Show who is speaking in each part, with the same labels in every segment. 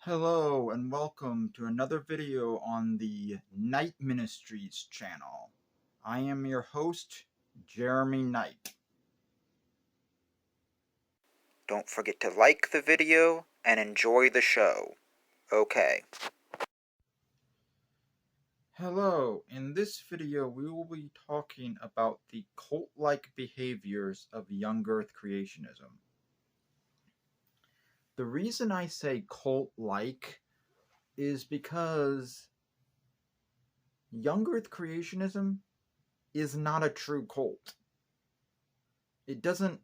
Speaker 1: Hello and welcome to another video on the Knight Ministries channel. I am your host, Jeremy Knight. Don't forget to like the video and enjoy the show. Okay. Hello, in this video we will be talking about the cult-like behaviors of young earth creationism. The reason I say cult-like is because young earth creationism is not a true cult. It doesn't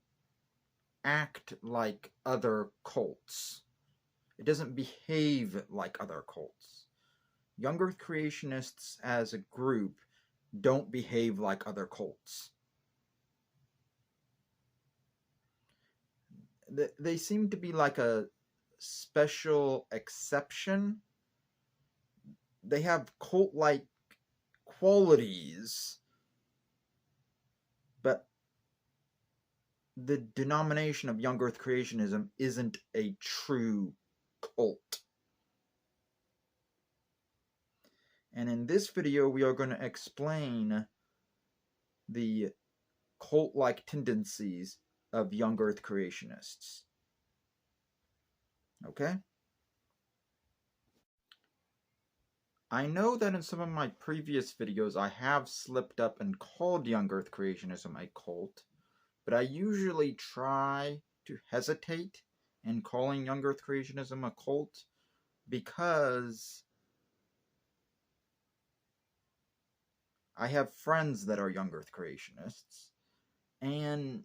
Speaker 1: act like other cults. It doesn't behave like other cults. Young Earth creationists as a group don't behave like other cults. They seem to be like a special exception. They have cult-like qualities, but the denomination of Young Earth creationism isn't a true cult. And in this video, we are going to explain the cult-like tendencies of young earth creationists. Okay? I know that in some of my previous videos I have slipped up and called young earth creationism a cult, but I usually try to hesitate in calling young earth creationism a cult because I have friends that are young earth creationists, and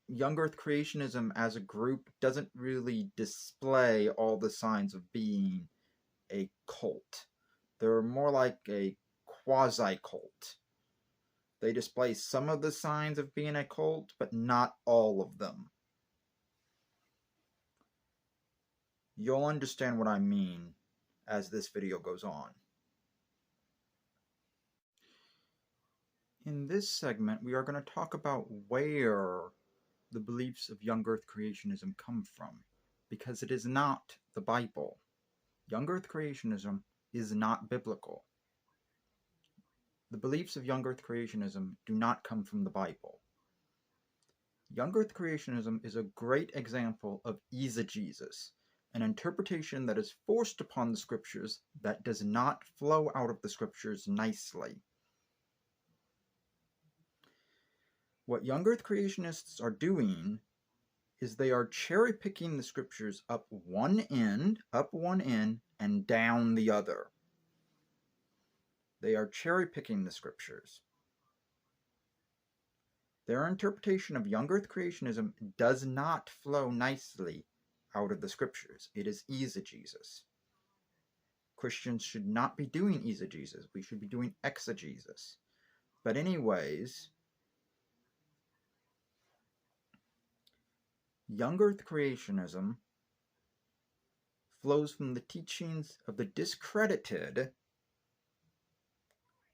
Speaker 1: young earth creationism as a group doesn't really display all the signs of being a cult. They're more like a quasi-cult. They display some of the signs of being a cult, but not all of them. You'll understand what I mean as this video goes on. In this segment, we are going to talk about where the beliefs of young earth creationism come from, because it is not the Bible. Young earth creationism is not biblical. The beliefs of young earth creationism do not come from the Bible. Young earth creationism is a great example of eisegesis, an interpretation that is forced upon the scriptures that does not flow out of the scriptures nicely. What young earth creationists are doing is they are cherry-picking the scriptures up one end, and down the other. They are cherry-picking the scriptures. Their interpretation of young earth creationism does not flow nicely out of the scriptures. It is eisegesis. Christians should not be doing eisegesis. We should be doing exegesis. But anyways, young earth creationism flows from the teachings of the discredited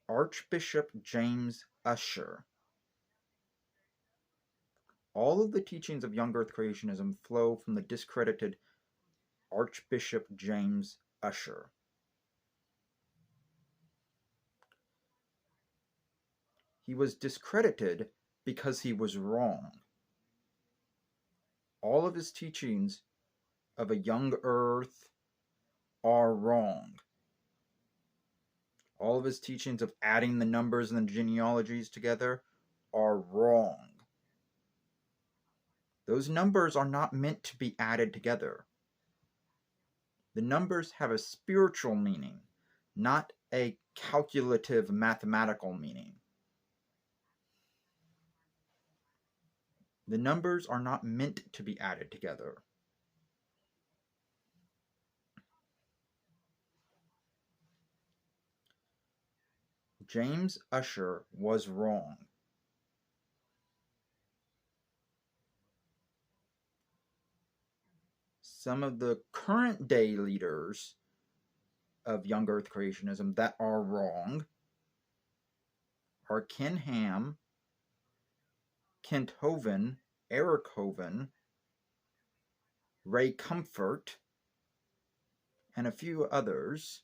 Speaker 1: Archbishop James Ussher. All of the teachings of young earth creationism flow from the discredited Archbishop James Ussher. He was discredited because he was wrong. All of his teachings of a young earth are wrong. All of his teachings of adding the numbers and the genealogies together are wrong. Those numbers are not meant to be added together. The numbers have a spiritual meaning, not a calculative mathematical meaning. The numbers are not meant to be added together. James Ussher was wrong. Some of the current day leaders of young earth creationism that are wrong are Ken Ham, Kent Hovind, Eric Hovind, Ray Comfort, and a few others.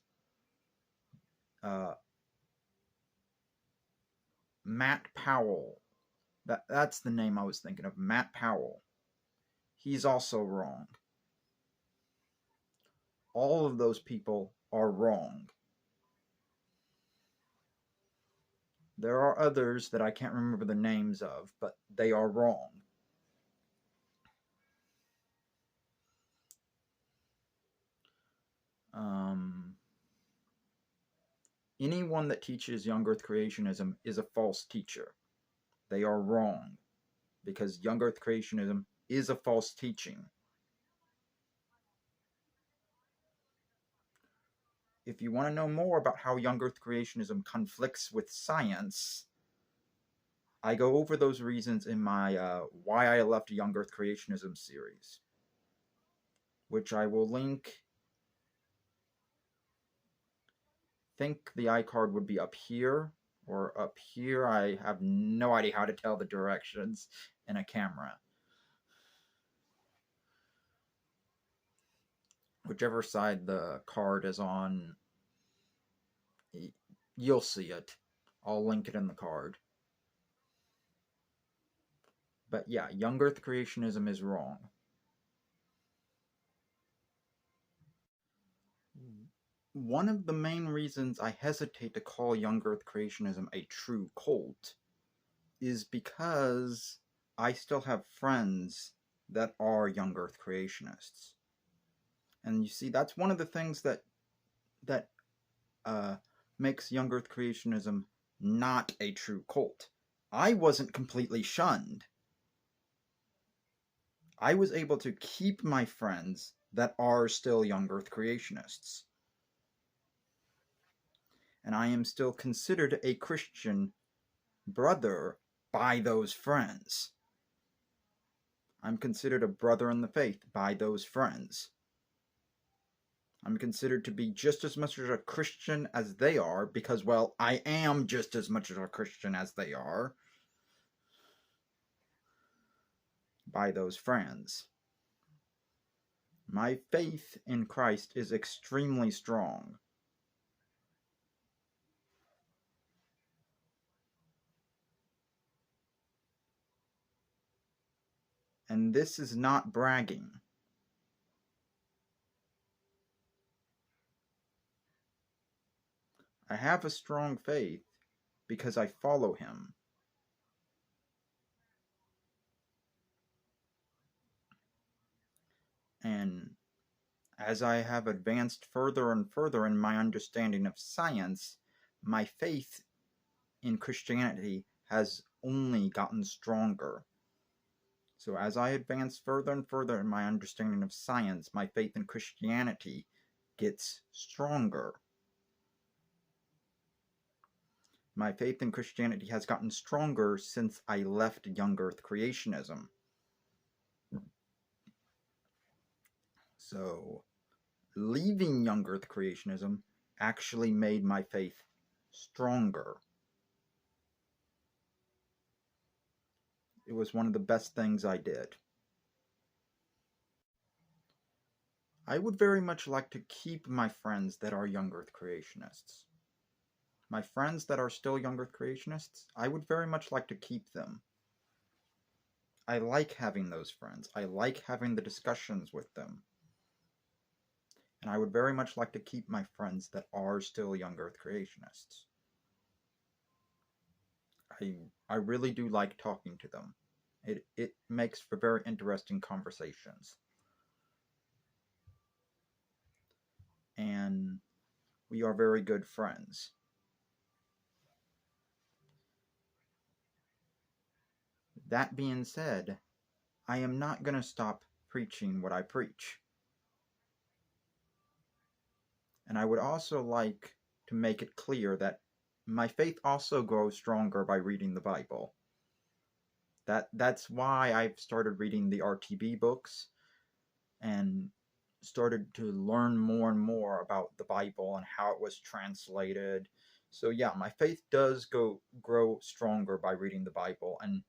Speaker 1: Matt Powell. That's the name I was thinking of. Matt Powell. He's also wrong. All of those people are wrong. There are others that I can't remember the names of, but they are wrong. Anyone that teaches young earth creationism is a false teacher. They are wrong, because young earth creationism is a false teaching. If you want to know more about how young earth creationism conflicts with science, I go over those reasons in my Why I Left Young Earth Creationism series, which I will link. I think the iCard would be up here or up here. I have no idea how to tell the directions in a camera. Whichever side the card is on, you'll see it. I'll link it in the card. But yeah, young earth creationism is wrong. One of the main reasons I hesitate to call young earth creationism a true cult is because I still have friends that are young earth creationists. And you see, that's one of the things that makes young earth creationism not a true cult. I wasn't completely shunned. I was able to keep my friends that are still young earth creationists. And I am still considered a Christian brother by those friends. I'm considered a brother in the faith by those friends. I'm considered to be just as much of a Christian as they are because, well, I am just as much of a Christian as they are by those friends. My faith in Christ is extremely strong. And this is not bragging. I have a strong faith because I follow him. And as I have advanced further and further in my understanding of science, my faith in Christianity has only gotten stronger. So as I advance further and further in my understanding of science, my faith in Christianity gets stronger. My faith in Christianity has gotten stronger since I left young earth creationism. So, leaving young earth creationism actually made my faith stronger. It was one of the best things I did. I would very much like to keep my friends that are young earth creationists. My friends that are still young earth creationists, I would very much like to keep them. I like having those friends. I like having the discussions with them. And I would very much like to keep my friends that are still young earth creationists. I really do like talking to them. It makes for very interesting conversations. And we are very good friends. That being said, I am not going to stop preaching what I preach. And I would also like to make it clear that my faith also grows stronger by reading the Bible. That's why I've started reading the RTB books and started to learn more and more about the Bible and how it was translated. So yeah, my faith does grow stronger by reading the Bible and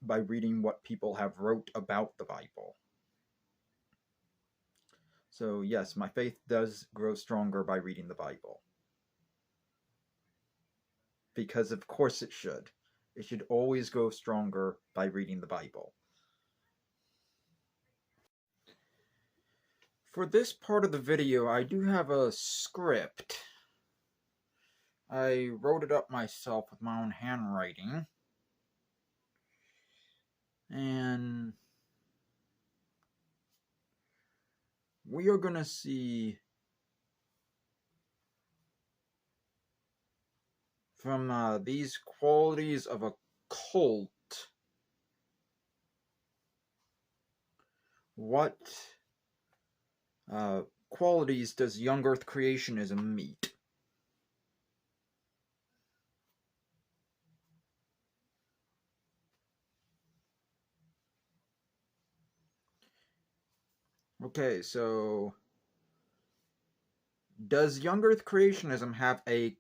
Speaker 1: by reading what people have wrote about the Bible. So yes, my faith does grow stronger by reading the Bible. Because of course it should. It should always grow stronger by reading the Bible. For this part of the video, I do have a script. I wrote it up myself with my own handwriting. And we are going to see from these qualities of a cult what qualities does young earth creationism meet. Okay, so does young earth creationism have a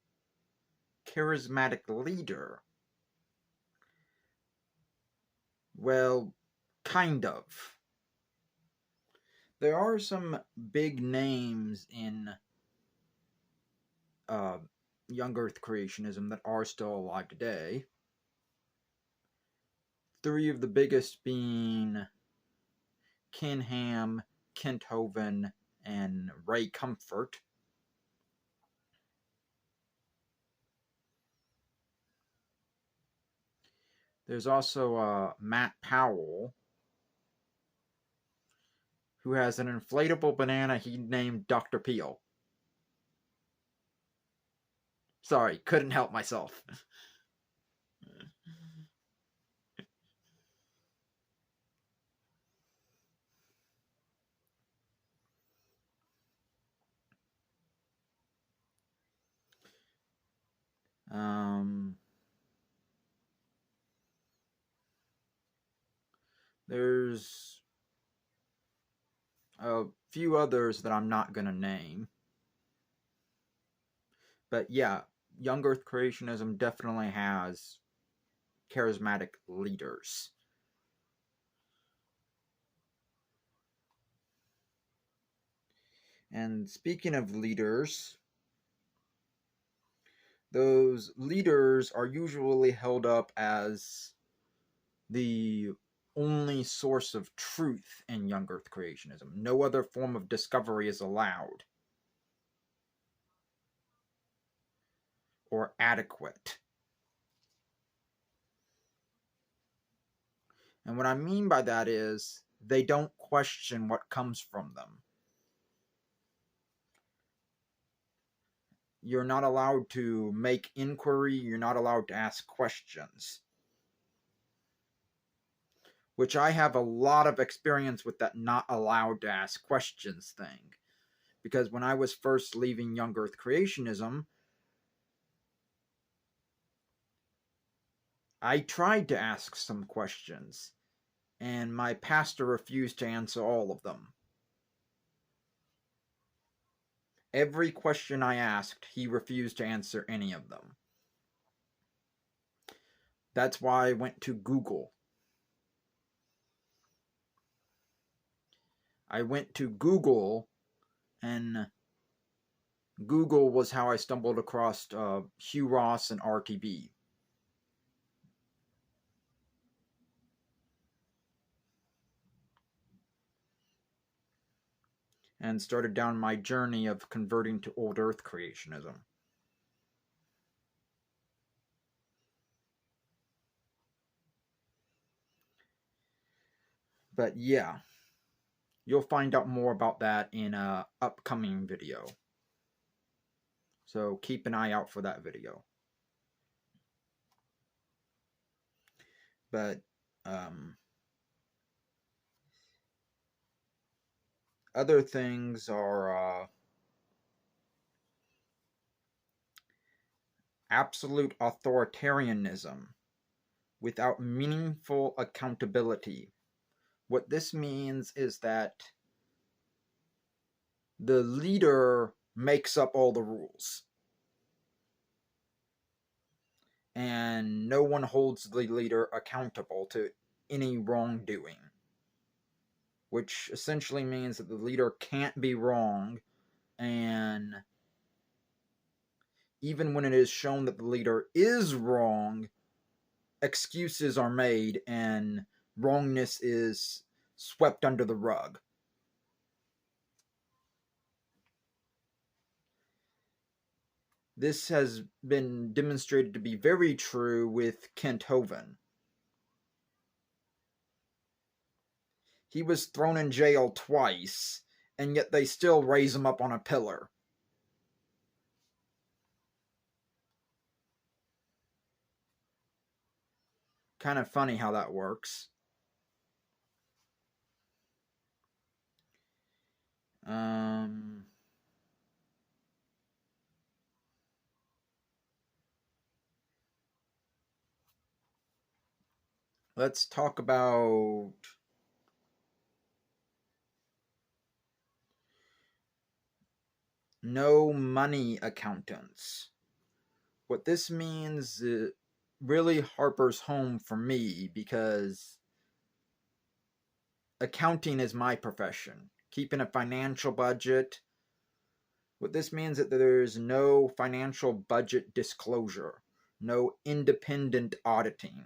Speaker 1: charismatic leader? Well, kind of. There are some big names in young earth creationism that are still alive today. Three of the biggest being Ken Ham, Kent Hovind, and Ray Comfort. There's also Matt Powell, who has an inflatable banana he named Dr. Peel. Sorry, couldn't help myself. There's a few others that I'm not going to name. But yeah, young earth creationism definitely has charismatic leaders. And speaking of leaders, those leaders are usually held up as the only source of truth in young earth creationism. No other form of discovery is allowed or adequate. And what I mean by that is they don't question what comes from them. You're not allowed to make inquiry, you're not allowed to ask questions. Which I have a lot of experience with that not allowed to ask questions thing. Because when I was first leaving young earth creationism, I tried to ask some questions, and my pastor refused to answer all of them. Every question I asked, he refused to answer any of them. That's why I went to Google. I went to Google, and Google was how I stumbled across Hugh Ross and RTB. And started down my journey of converting to old earth creationism. But yeah, you'll find out more about that in an upcoming video. So keep an eye out for that video. But other things are absolute authoritarianism without meaningful accountability. What this means is that the leader makes up all the rules, and no one holds the leader accountable to any wrongdoing. which essentially means that the leader can't be wrong, and even when it is shown that the leader is wrong, excuses are made and wrongness is swept under the rug. This has been demonstrated to be very true with Kent Hovind. He was thrown in jail twice, and yet they still raise him up on a pillar. Kind of funny how that works. Let's talk about no money accountants. What this means really harpers home for me because accounting is my profession. Keeping a financial budget. What this means is that there's no financial budget disclosure, no independent auditing.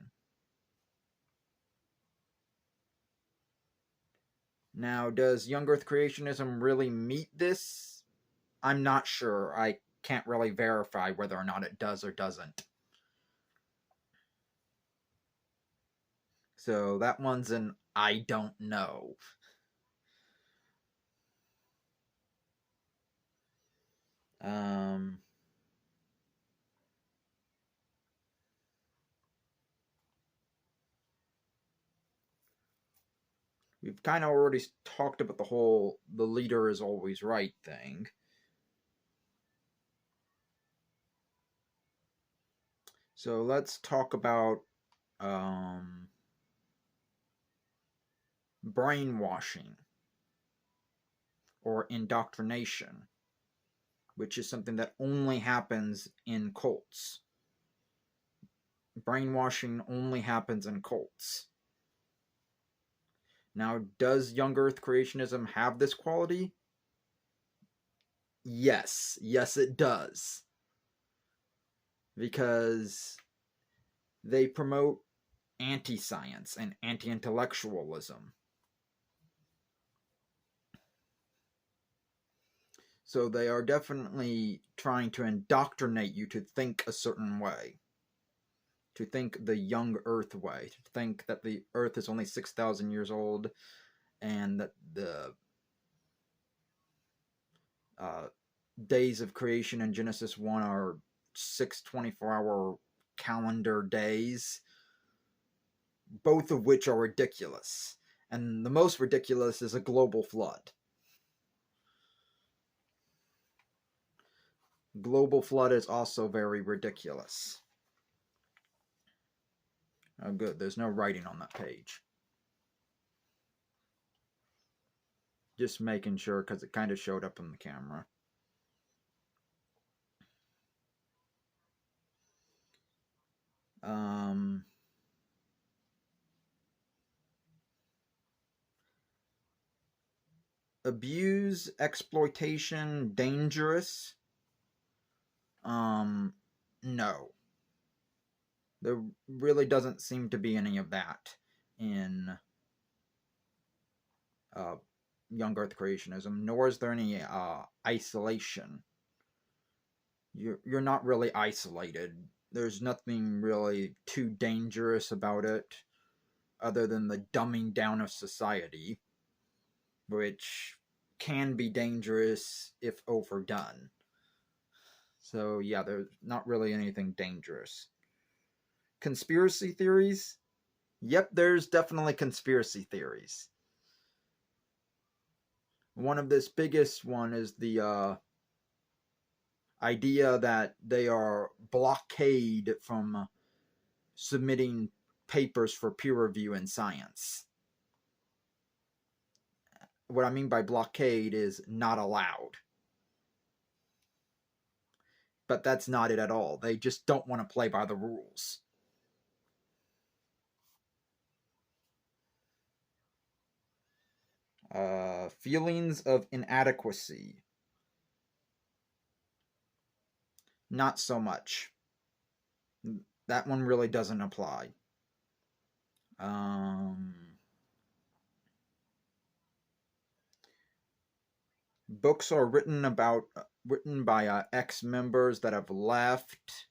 Speaker 1: Now, does young earth creationism really meet this? I'm not sure. I can't really verify whether or not it does or doesn't. So that one's an I don't know. We've kind of already talked about the whole the leader is always right thing. So let's talk about brainwashing or indoctrination, which is something that only happens in cults. Brainwashing only happens in cults. Now, does young earth creationism have this quality? Yes. Yes, it does. Because they promote anti-science and anti-intellectualism. So they are definitely trying to indoctrinate you to think a certain way. To think the young earth way. To think that the earth is only 6,000 years old and that the days of creation in Genesis 1 are 6 24-hour calendar days, both of which are ridiculous. And the most ridiculous is a global flood. Global flood is also very ridiculous. Oh, good. There's no writing on that page. Just making sure because it kind of showed up on the camera. Abuse, exploitation, dangerous. No. There really doesn't seem to be any of that in young earth creationism, nor is there any isolation. You're not really isolated. There's nothing really too dangerous about it other than the dumbing down of society, which can be dangerous if overdone. So yeah, there's not really anything dangerous. Conspiracy theories? Yep, there's definitely conspiracy theories. One of this biggest one is the idea that they are blockade from submitting papers for peer review in science. What I mean by blockade is not allowed. But that's not it at all. They just don't want to play by the rules. Feelings of inadequacy. Not so much. That one really doesn't apply. Books are written by ex-members that have left,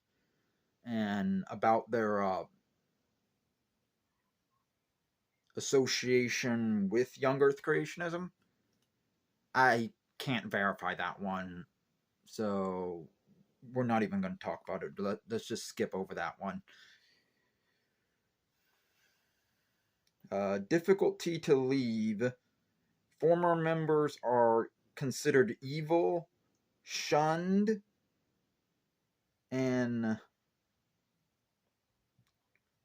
Speaker 1: and about their association with young Earth creationism. I can't verify that one, so we're not even going to talk about it. Let's just skip over that one. Difficulty to leave. Former members are considered evil, shunned, and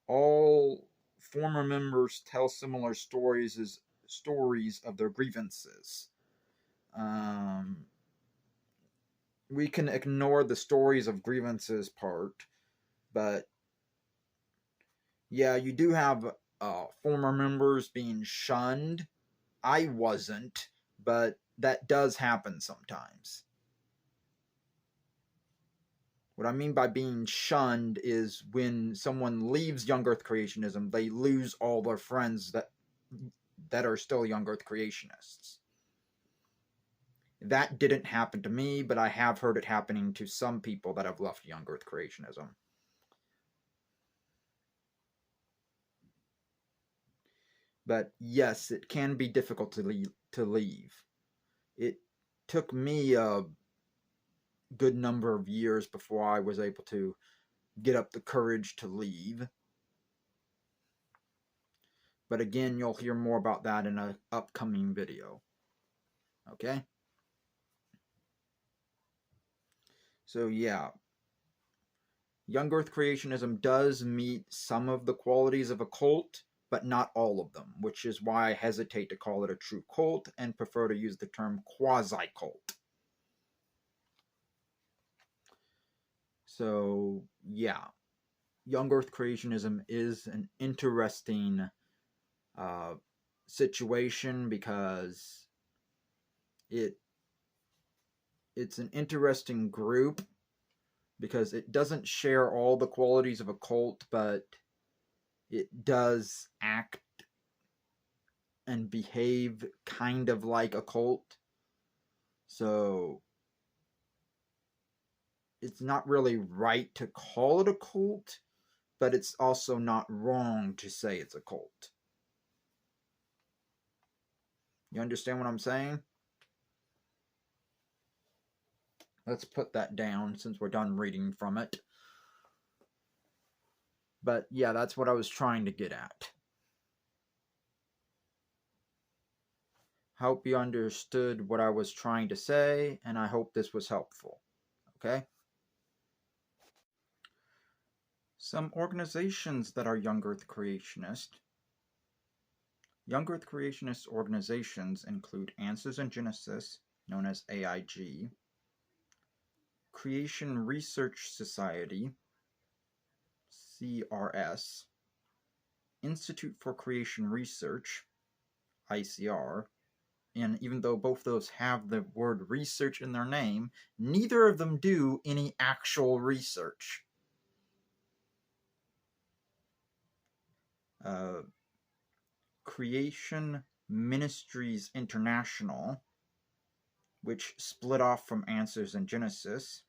Speaker 1: all former members tell similar stories of their grievances. We can ignore the stories of grievances part, but yeah, you do have former members being shunned. I wasn't, but that does happen sometimes. What I mean by being shunned is when someone leaves young Earth creationism, they lose all their friends that are still young Earth creationists. That didn't happen to me, but I have heard it happening to some people that have left young Earth creationism. But yes, it can be difficult to leave. It took me a good number of years before I was able to get up the courage to leave. But again, you'll hear more about that in an upcoming video. Okay? So yeah, young Earth creationism does meet some of the qualities of a cult, but not all of them, which is why I hesitate to call it a true cult and prefer to use the term quasi-cult. So yeah, young Earth creationism is an interesting situation because it's an interesting group because it doesn't share all the qualities of a cult, but it does act and behave kind of like a cult. So it's not really right to call it a cult, but it's also not wrong to say it's a cult. You understand what I'm saying? Let's put that down since we're done reading from it. But yeah, that's what I was trying to get at. Hope you understood what I was trying to say, and I hope this was helpful. Okay? Some organizations that are young Earth creationist. Young Earth creationist organizations include Answers in Genesis, known as AIG, Creation Research Society, CRS, Institute for Creation Research, ICR, and even though both those have the word research in their name, neither of them do any actual research. Creation Ministries International, which split off from Answers in Genesis.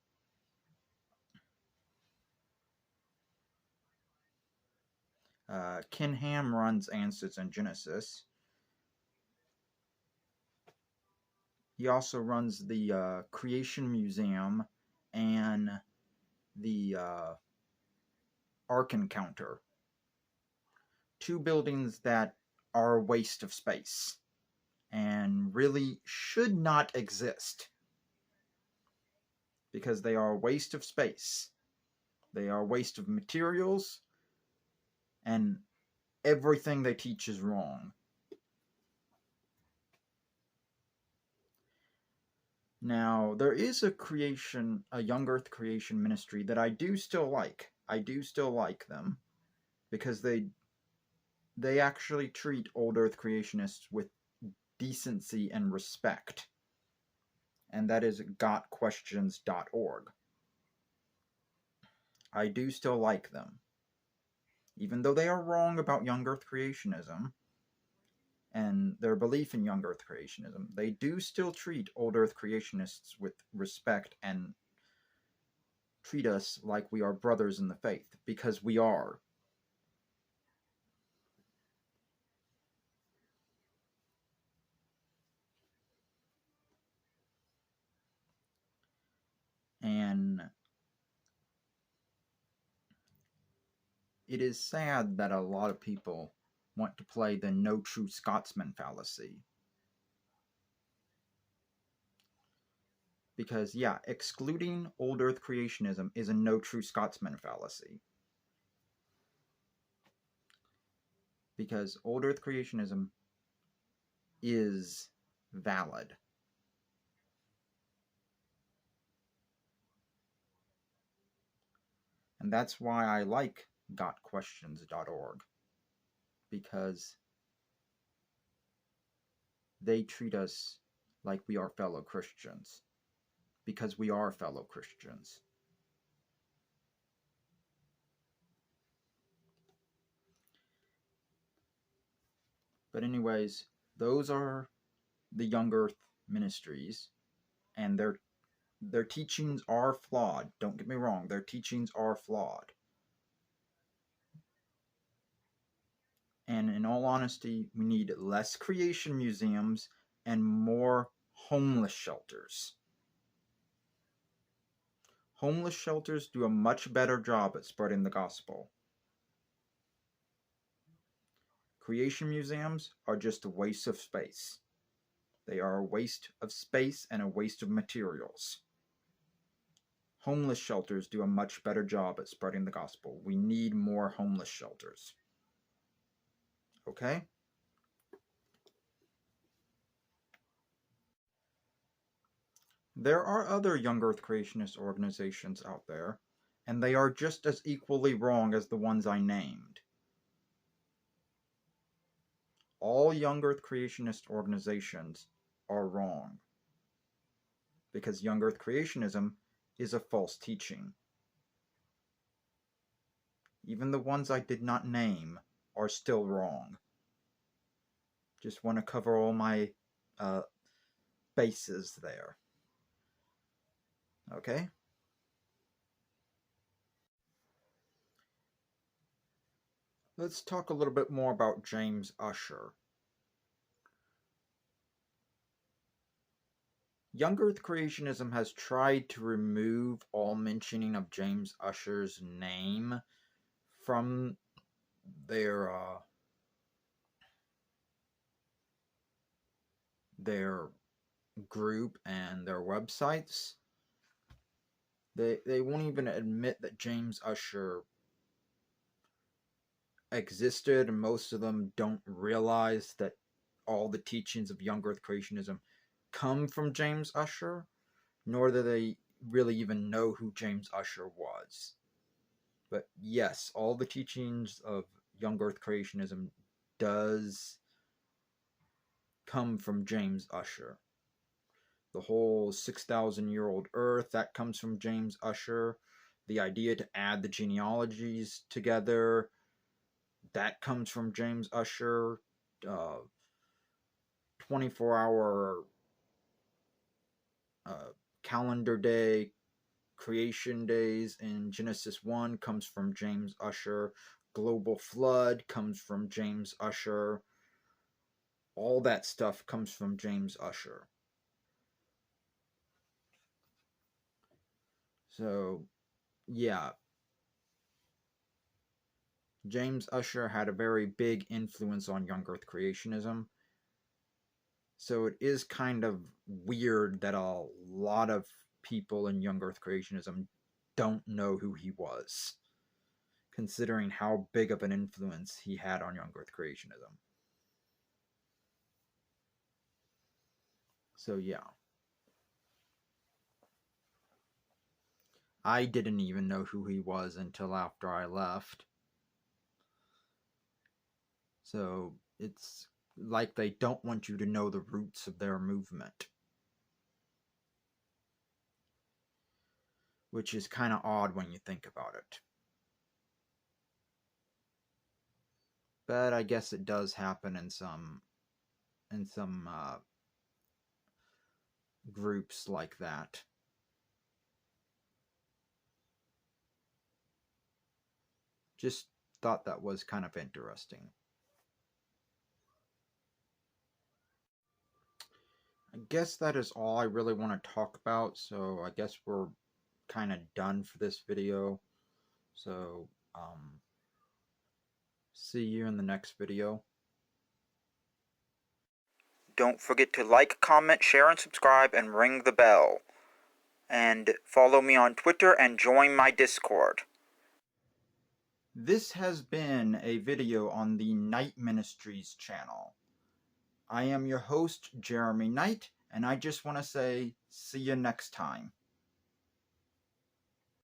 Speaker 1: Ken Ham runs Answers in Genesis. He also runs the Creation Museum and the Ark Encounter. Two buildings that are a waste of space and really should not exist because they are a waste of space. They are a waste of materials, and everything they teach is wrong. Now, there is a young Earth creation ministry that I do still like. I do still like them because they actually treat old Earth creationists with decency and respect. And that is gotquestions.org. I do still like them. Even though they are wrong about young earth creationism and their belief in young earth creationism, they do still treat old earth creationists with respect and treat us like we are brothers in the faith, because we are. And it is sad that a lot of people want to play the no true Scotsman fallacy. Because, yeah, excluding old earth creationism is a no true Scotsman fallacy. Because old earth creationism is valid. And that's why I like gotquestions.org. Because they treat us like we are fellow Christians. Because we are fellow Christians. But anyways, those are the Young Earth ministries, and their teachings are flawed. Don't get me wrong, their teachings are flawed. And in all honesty, we need less creation museums and more homeless shelters. Homeless shelters do a much better job at spreading the gospel. Creation museums are just a waste of space. They are a waste of space and a waste of materials. Homeless shelters do a much better job at spreading the gospel. We need more homeless shelters. Okay? There are other young earth creationist organizations out there, and they are just as equally wrong as the ones I named. All young earth creationist organizations are wrong, because young earth creationism is a false teaching. Even the ones I did not name are still wrong. Just want to cover all my bases there. Okay? Let's talk a little bit more about James Ussher. Young Earth creationism has tried to remove all mentioning of James Ussher's name from their group and their websites. They won't even admit that James Ussher existed, and most of them don't realize that all the teachings of Young Earth creationism come from James Ussher, nor do they really even know who James Ussher was. But yes, all the teachings of Young Earth creationism does come from James Ussher. The whole 6,000-year-old Earth, that comes from James Ussher. The idea to add the genealogies together, that comes from James Ussher. 24-hour calendar day, creation days in Genesis 1 comes from James Ussher. Global flood comes from James Ussher. All that stuff comes from James Ussher. So, yeah. James Ussher had a very big influence on Young Earth creationism. So it is kind of weird that a lot of people in Young Earth creationism don't know who he was, considering how big of an influence he had on Young Earth creationism. So yeah. I didn't even know who he was until after I left. So it's like they don't want you to know the roots of their movement. Which is kind of odd when you think about it. But I guess it does happen in some groups like that. Just thought that was kind of interesting. I guess that is all I really want to talk about, so I guess we're kind of done for this video. So, see you in the next video. Don't forget to like, comment, share, and subscribe, and ring the bell. And follow me on Twitter and join my Discord. This has been a video on the Knight Ministries channel. I am your host, Jeremy Knight, and I just want to say, see you next time.